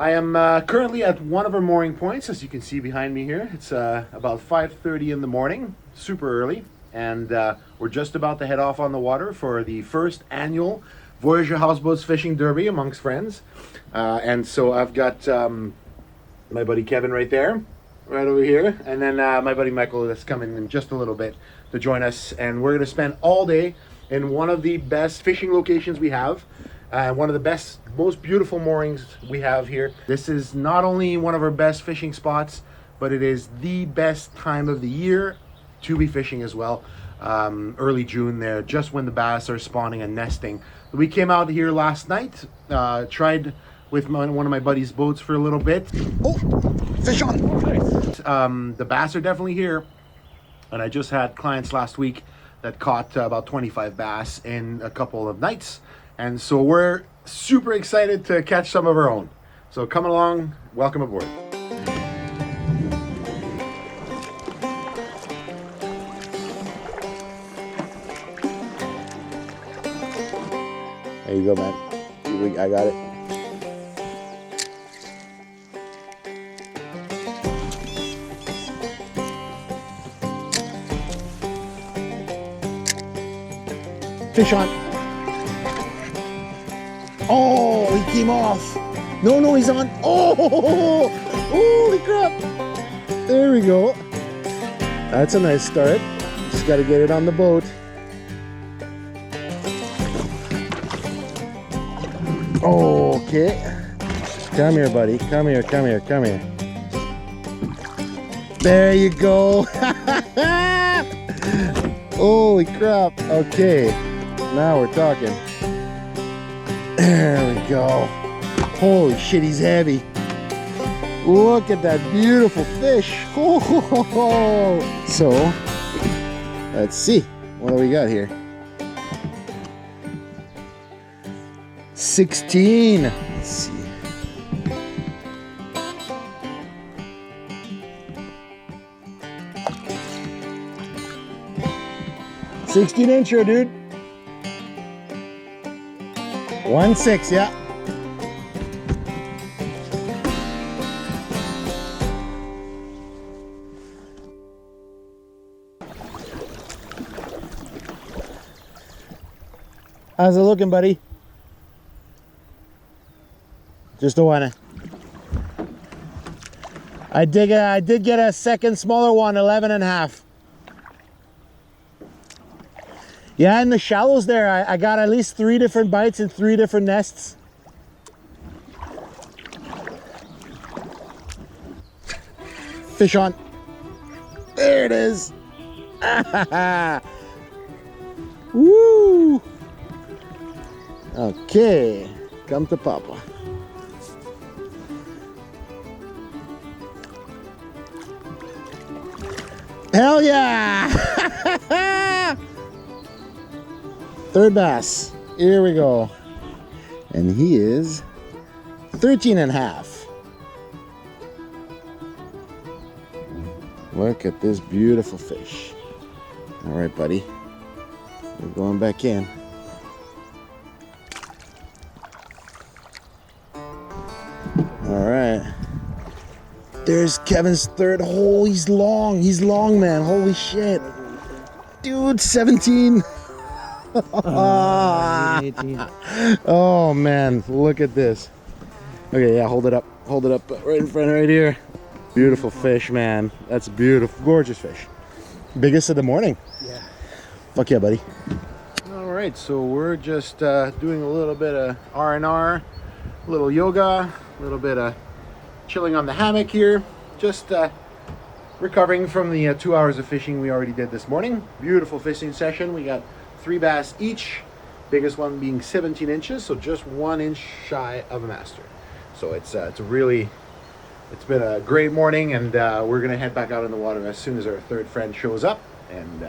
I am currently at one of our mooring points, as you can see behind me here. It's about 5:30 in the morning, super early, and we're just about to head off on the water for the first annual Voyager Houseboats Fishing Derby amongst friends. And so I've got my buddy Kevin right there, right over here, and then my buddy Michael that's coming in just a little bit to join us. And we're going to spend all day in one of the best fishing locations we have. One of the best, most beautiful moorings we have here. This is not only one of our best fishing spots, but it is the best time of the year to be fishing as well. Early June there, just when the bass are spawning and nesting. We came out here last night, tried with one of my buddy's boats for a little bit. Oh, fish on! The bass are definitely here, and I just had clients last week that caught about 25 bass in a couple of nights. And so we're super excited to catch some of our own. So come along, welcome aboard. There you go, man. I got it. Fish on. Oh, he came off. No, he's on. Oh, holy crap. There we go. That's a nice start. Just got to get it on the boat. Okay. Come here, buddy. Come here. There you go. Holy crap. Okay. Now we're talking. There we go. Holy shit, he's heavy. Look at that beautiful fish. Oh. So, let's see. What do we got here? 16. Let's see. $16-incher, dude. 1.6, yeah. How's it looking, buddy? Just a one. I did get a second smaller one, 11.5. Yeah, in the shallows there, I got at least 3 different bites in 3 different nests. Fish on. There it is. Woo! Okay, come to Papa. Hell yeah! Third bass. Here we go. And he is 13.5. Look at this beautiful fish. All right, buddy. We're going back in. All right. There's Kevin's third hole. He's long. He's long, man. Holy shit. Dude, 17. Oh man, look at this. Okay, yeah, hold it up right in front, right here. Beautiful fish, man. That's beautiful, gorgeous fish. Biggest of the morning. Yeah. Fuck yeah, buddy. All right, so we're just doing a little bit of R&R, a little yoga, a little bit of chilling on the hammock here. Just recovering from the 2 hours of fishing we already did this morning. Beautiful fishing session. We got 3 bass each, biggest one being 17 inches, so just 1 inch shy of a master. So it's been a great morning, and we're gonna head back out in the water as soon as our third friend shows up and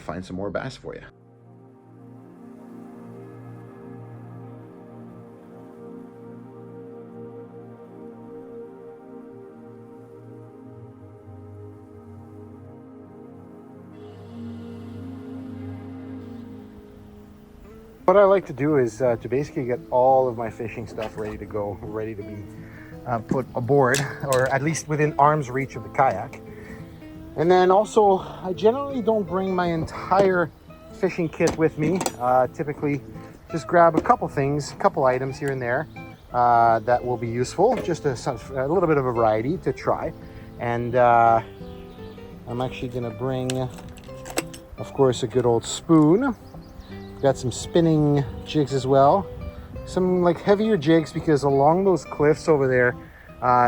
find some more bass for you. What I like to do is to basically get all of my fishing stuff ready to go, ready to be put aboard, or at least within arm's reach of the kayak. And then also, I generally don't bring my entire fishing kit with me. Typically, just grab a couple things, a couple items here and there that will be useful, just a little bit of a variety to try. And I'm actually gonna bring, of course, a good old spoon. Got some spinning jigs as well. Some like heavier jigs because along those cliffs over there,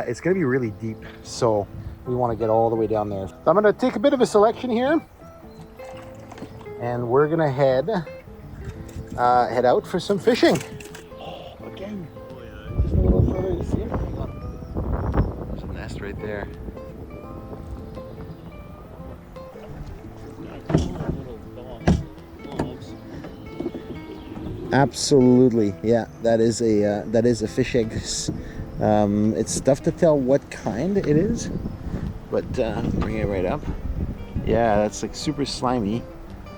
it's gonna be really deep. So we wanna get all the way down there. So I'm gonna take a bit of a selection here and we're gonna head out for some fishing. Oh, again. Oh, yeah. Just a little further, you see it? Hang on. There's a nest right there. Absolutely, yeah. That is a fish egg. It's tough to tell what kind it is, but bring it right up. Yeah, that's like super slimy,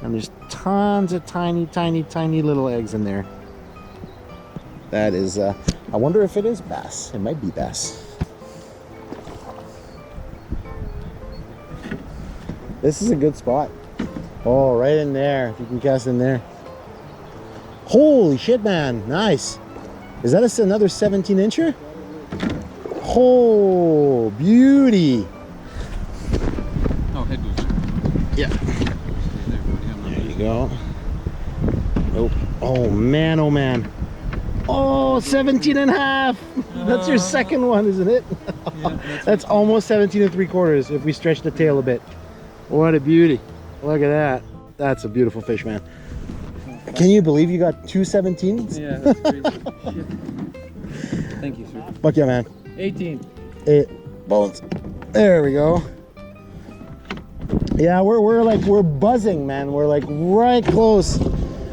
and there's tons of tiny little eggs in there. That is. I wonder if it is bass. It might be bass. This is a good spot. Oh, right in there. If you can cast in there. Holy shit, man. Nice. Is that another 17-incher? Oh, beauty. Oh, head goes. Yeah. There you go. Nope. Oh, man, oh, man. Oh, 17 and a half. That's your second one, isn't it? Yeah, that's almost 17 and 3/4 if we stretch the tail a bit. What a beauty. Look at that. That's a beautiful fish, man. Can you believe you got 2 17s? Yeah, that's crazy. Shit. Thank you, sir. Fuck yeah, man. 18. 8 bones. There we go. Yeah, we're buzzing, man. We're like right close.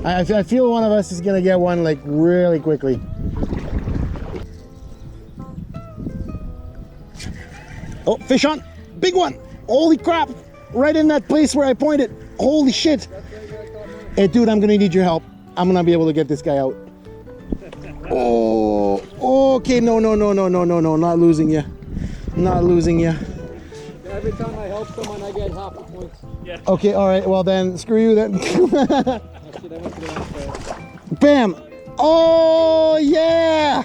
I feel one of us is gonna get one like really quickly. Oh, fish on. Big one. Holy crap. Right in that place where I pointed. Holy shit. Hey, dude, I'm gonna need your help. I'm gonna be able to get this guy out. Oh, okay. No. Not losing you. Not losing you. Every time I help someone, I get half the points. Yeah. Okay, all right. Well, then, screw you then. Oh, shit, I went to the wrong side. Bam. Oh, yeah.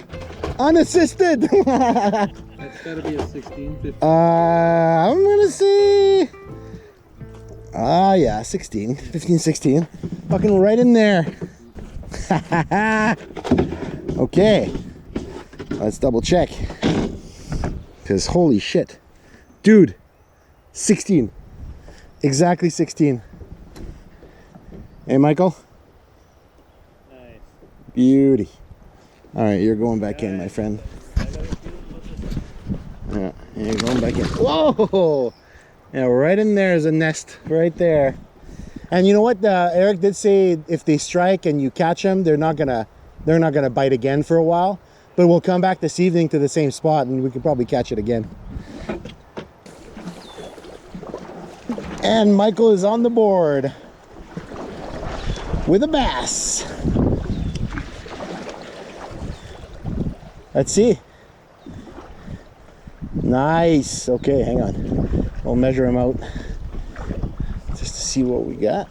Unassisted. That's gotta be a 16, 15. I'm gonna say, yeah, 16, 15, 16. Fucking right in there. Okay, let's double check. Because holy shit. Dude, 16. Exactly 16. Hey, Michael. Nice. Beauty. All right, you're going back in, my friend. Yeah, you're going back in. Whoa! Yeah, right in there is a nest, right there. And you know what? Eric did say if they strike and you catch them, they're not gonna bite again for a while. But we'll come back this evening to the same spot, and we could probably catch it again. And Michael is on the board with a bass. Let's see. Nice. Okay, hang on. We'll measure him out just to see what we got.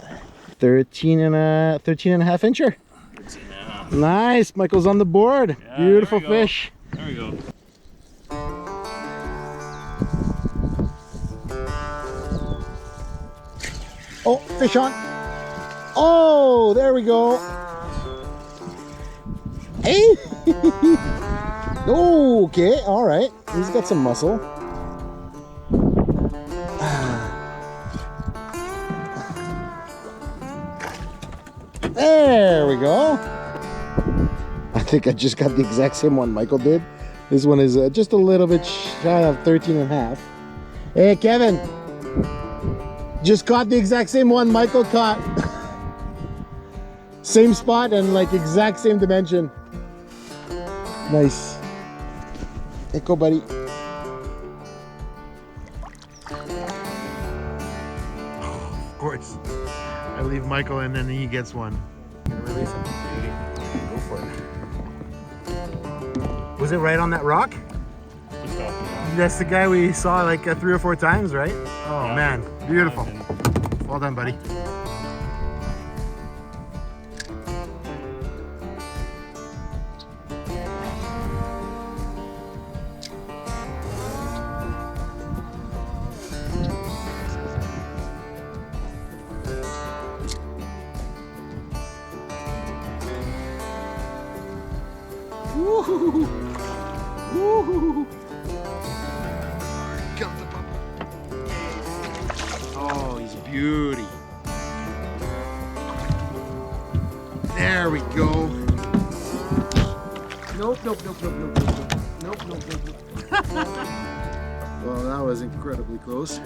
13 and a half incher. 13 and a half. Nice. Michael's on the board. Yeah, beautiful there we go. fish. There we go. Oh, fish on. Oh, there we go. Hey. Okay, all right. He's got some muscle. There we go. I think I just got the exact same one Michael did. This one is just a little bit shy of 13 and a half. Hey, Kevin. Just caught the exact same one Michael caught. Same spot and like exact same dimension. Nice. Hey, go, buddy. Of course. I leave Michael and then he gets one. Gonna release him. Go for it. Was it right on that rock? That's the guy we saw like 3 or 4 times, right? Oh Yeah. man, beautiful. Well done, buddy. Woo-hoo-hoo. Woo-hoo-hoo. Oh, he's a beauty. There we go. Nope, nope, nope, nope, nope, nope, nope, nope, nope, nope. Well, that was incredibly close.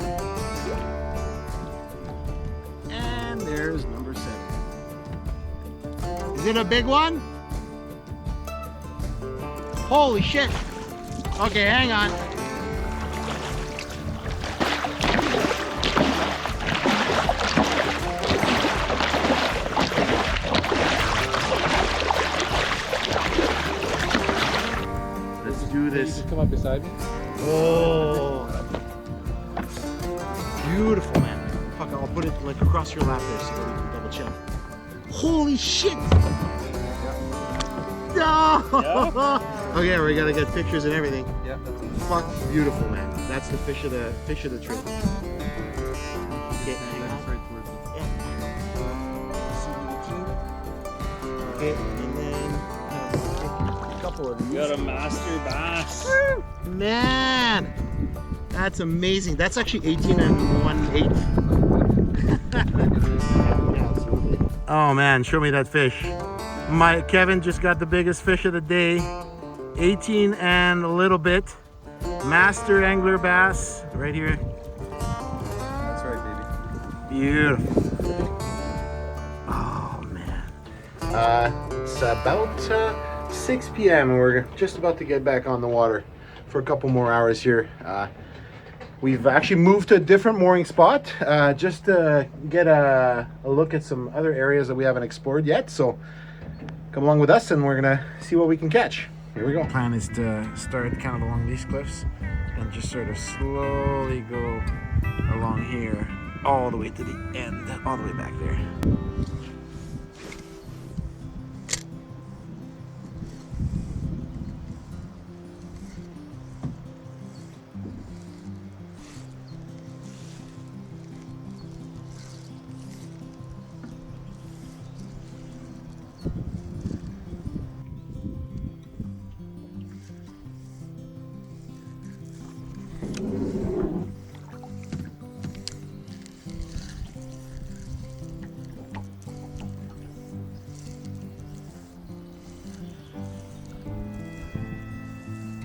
And there's number 7. Is it a big one? Holy shit. Okay, hang on. Let's do You this. just come up beside me. Oh, beautiful, man. Fuck, I'll put it like across your lap there so that we can double check. Holy shit! No! Okay, we gotta get pictures and everything. Yeah, that's it. Fuck, beautiful, man. That's the fish of the trip. Okay, hang on. That's right towards it. Okay, and then a couple of these. You got a master bass. Man, that's amazing. That's actually 18 and 1/8. Oh man, show me that fish. Kevin just got the biggest fish of the day. 18 and a little bit. Master angler bass right here. That's right, baby. Beautiful. Oh man. It's about 6 p.m. and we're just about to get back on the water for a couple more hours here. We've actually moved to a different mooring spot just to get a look at some other areas that we haven't explored yet. So come along with us and we're gonna see what we can catch. Here we go. Plan is to start kind of along these cliffs and just sort of slowly go along here all the way to the end, all the way back there.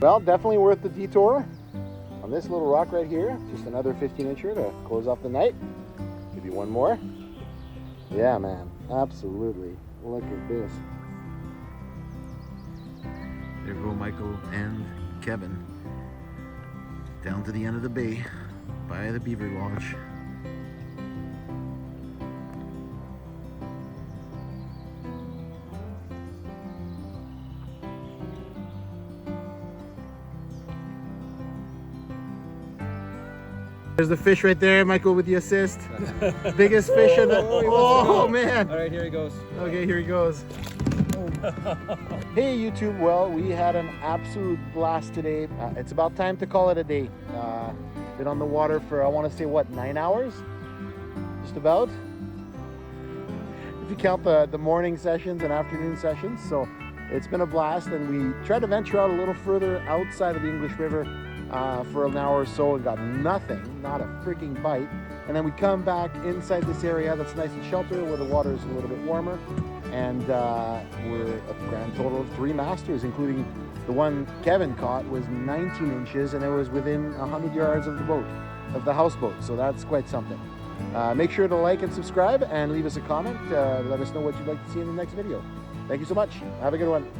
Well, definitely worth the detour on this little rock right here. Just another 15-incher to close off the night. Maybe one more. Yeah, man, absolutely. Look at this. There go Michael and Kevin down to the end of the bay by the beaver lodge. There's the fish right there, Michael, with the assist. Biggest fish of the... Oh, man. All right, here he goes. Okay, here he goes. Hey YouTube, well, we had an absolute blast today. It's about time to call it a day. Been on the water for, I want to say, what, 9 hours? Just about. If you count the morning sessions and afternoon sessions. So it's been a blast, and we tried to venture out a little further outside of the English River for an hour or so and got nothing, not a freaking bite. And then we come back inside this area that's nice and sheltered where the water is a little bit warmer. And we're a grand total of 3 masters, including the one Kevin caught was 19 inches and it was within 100 yards of the boat, of the houseboat. So that's quite something. Make sure to like and subscribe and leave us a comment. Let us know what you'd like to see in the next video. Thank you so much. Have a good one.